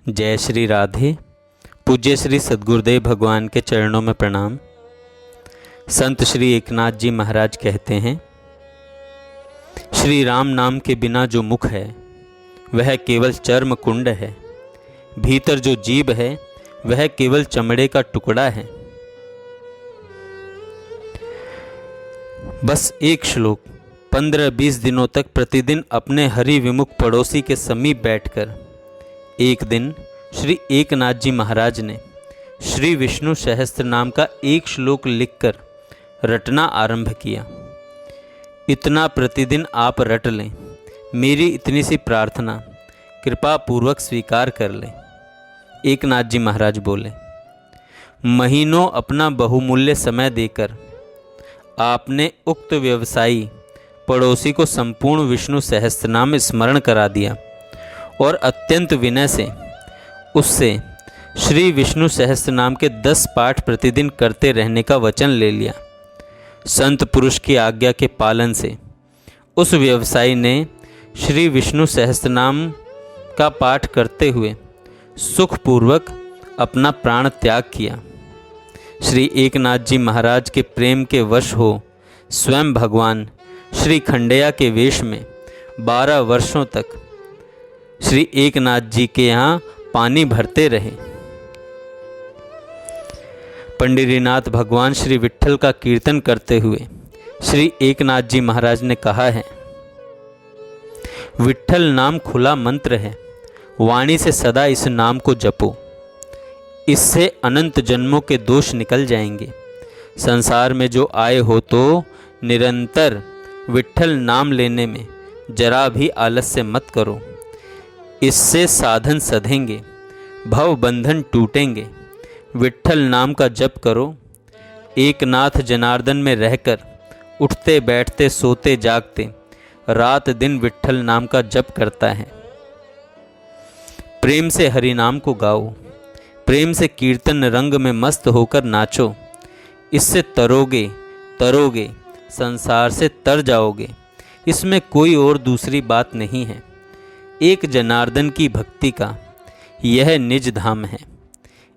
जय श्री राधे। पूज्य श्री सद्गुरुदेव भगवान के चरणों में प्रणाम। संत श्री एकनाथ जी महाराज कहते हैं, श्री राम नाम के बिना जो मुख है वह केवल चर्म कुंड है, भीतर जो जीभ है वह केवल चमड़े का टुकड़ा है। बस एक श्लोक 15-20 दिनों तक प्रतिदिन अपने हरि विमुख पड़ोसी के समीप बैठकर एक दिन श्री एकनाथ जी महाराज ने श्री विष्णु सहस्त्र नाम का एक श्लोक लिखकर रटना आरंभ किया। इतना प्रतिदिन आप रट लें, मेरी इतनी सी प्रार्थना कृपा पूर्वक स्वीकार कर लें। एकनाथ जी महाराज बोले, महीनों अपना बहुमूल्य समय देकर आपने उक्त व्यवसायी पड़ोसी को संपूर्ण विष्णु सहस्त्रनाम स्मरण करा दिया और अत्यंत विनय से उससे श्री विष्णु सहस्त्रनाम के 10 पाठ प्रतिदिन करते रहने का वचन ले लिया। संत पुरुष की आज्ञा के पालन से उस व्यवसायी ने श्री विष्णु सहस्त्रनाम का पाठ करते हुए सुखपूर्वक अपना प्राण त्याग किया। श्री एकनाथ जी महाराज के प्रेम के वश हो स्वयं भगवान श्री खंडैया के वेश में 12 वर्षों तक श्री एकनाथ जी के यहाँ पानी भरते रहे। पंढरीनाथ भगवान श्री विट्ठल का कीर्तन करते हुए श्री एकनाथ जी महाराज ने कहा है, विट्ठल नाम खुला मंत्र है, वाणी से सदा इस नाम को जपो, इससे अनंत जन्मों के दोष निकल जाएंगे। संसार में जो आए हो तो निरंतर विट्ठल नाम लेने में जरा भी आलस्य मत करो, इससे साधन सधेंगे, भव बंधन टूटेंगे। विट्ठल नाम का जप करो। एकनाथ जनार्दन में रहकर उठते बैठते सोते जागते रात दिन विट्ठल नाम का जप करता है। प्रेम से हरि नाम को गाओ, प्रेम से कीर्तन रंग में मस्त होकर नाचो, इससे तरोगे तरोगे, संसार से तर जाओगे। इसमें कोई और दूसरी बात नहीं है। एक जनार्दन की भक्ति का यह निज धाम है,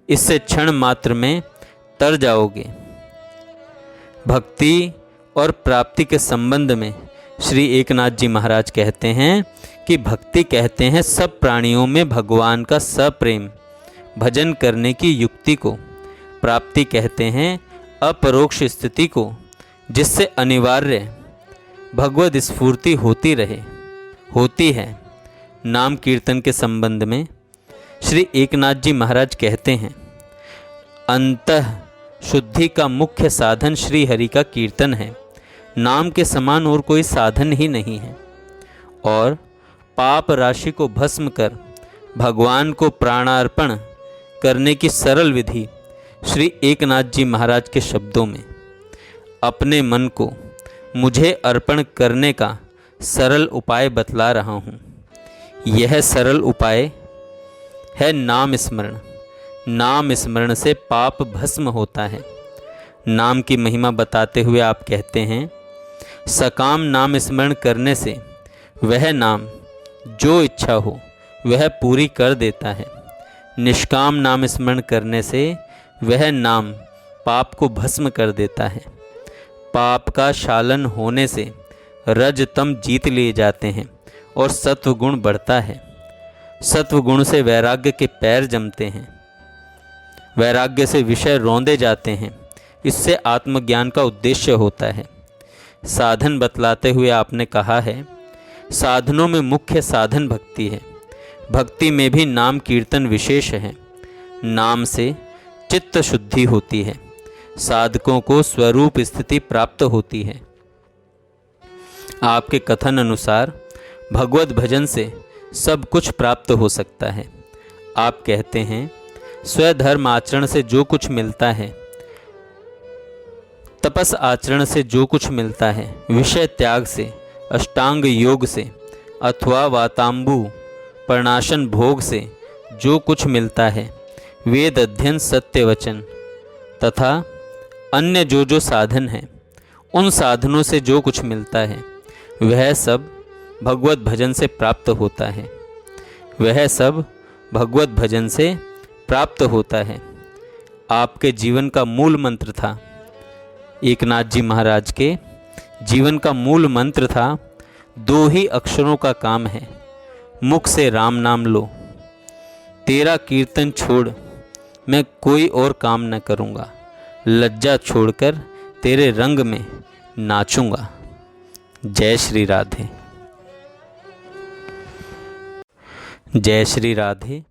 इससे क्षण मात्र में तर जाओगे। भक्ति और प्राप्ति के संबंध में श्री एकनाथ जी महाराज कहते हैं कि भक्ति कहते हैं सब प्राणियों में भगवान का सप्रेम भजन करने की युक्ति को, प्राप्ति कहते हैं अपरोक्ष स्थिति को, जिससे अनिवार्य भगवद स्फूर्ति होती है। नाम कीर्तन के संबंध में श्री एकनाथ जी महाराज कहते हैं, अंतः शुद्धि का मुख्य साधन श्री हरि का कीर्तन है। नाम के समान और कोई साधन ही नहीं है। और पाप राशि को भस्म कर भगवान को प्राणार्पण करने की सरल विधि श्री एकनाथ जी महाराज के शब्दों में, अपने मन को मुझे अर्पण करने का सरल उपाय बतला रहा हूँ। यह सरल उपाय है नाम स्मरण। नाम स्मरण से पाप भस्म होता है। नाम की महिमा बताते हुए आप कहते हैं, सकाम नाम स्मरण करने से वह नाम जो इच्छा हो वह पूरी कर देता है। निष्काम नाम स्मरण करने से वह नाम पाप को भस्म कर देता है। पाप का शालन होने से रज तम जीत लिए जाते हैं और सत्व गुण बढ़ता है। सत्व गुण से वैराग्य के पैर जमते हैं, वैराग्य से विषय रौंदे जाते हैं। इससे आत्मज्ञान का उद्देश्य होता है। साधन बतलाते हुए आपने कहा है, साधनों में मुख्य साधन भक्ति है। भक्ति में भी नाम कीर्तन विशेष है। नाम से चित्त शुद्धि होती है, साधकों को स्वरूप स्थिति प्राप्त होती है। आपके कथन अनुसार भगवत भजन से सब कुछ प्राप्त हो सकता है। आप कहते हैं, स्वधर्म आचरण से जो कुछ मिलता है, तपस आचरण से जो कुछ मिलता है, विषय त्याग से, अष्टांग योग से अथवा वातांबु प्रणाशन भोग से जो कुछ मिलता है, वेद अध्ययन सत्य वचन तथा अन्य जो साधन हैं, उन साधनों से जो कुछ मिलता है वह सब भगवत भजन से प्राप्त होता है। वह सब भगवत भजन से प्राप्त होता है। आपके जीवन का मूल मंत्र था, एकनाथ जी महाराज के जीवन का मूल मंत्र था, 2 ही अक्षरों का काम है, मुख से राम नाम लो। तेरा कीर्तन छोड़ मैं कोई और काम न करूँगा, लज्जा छोड़कर तेरे रंग में नाचूंगा। जय श्री राधे। जय श्री राधे।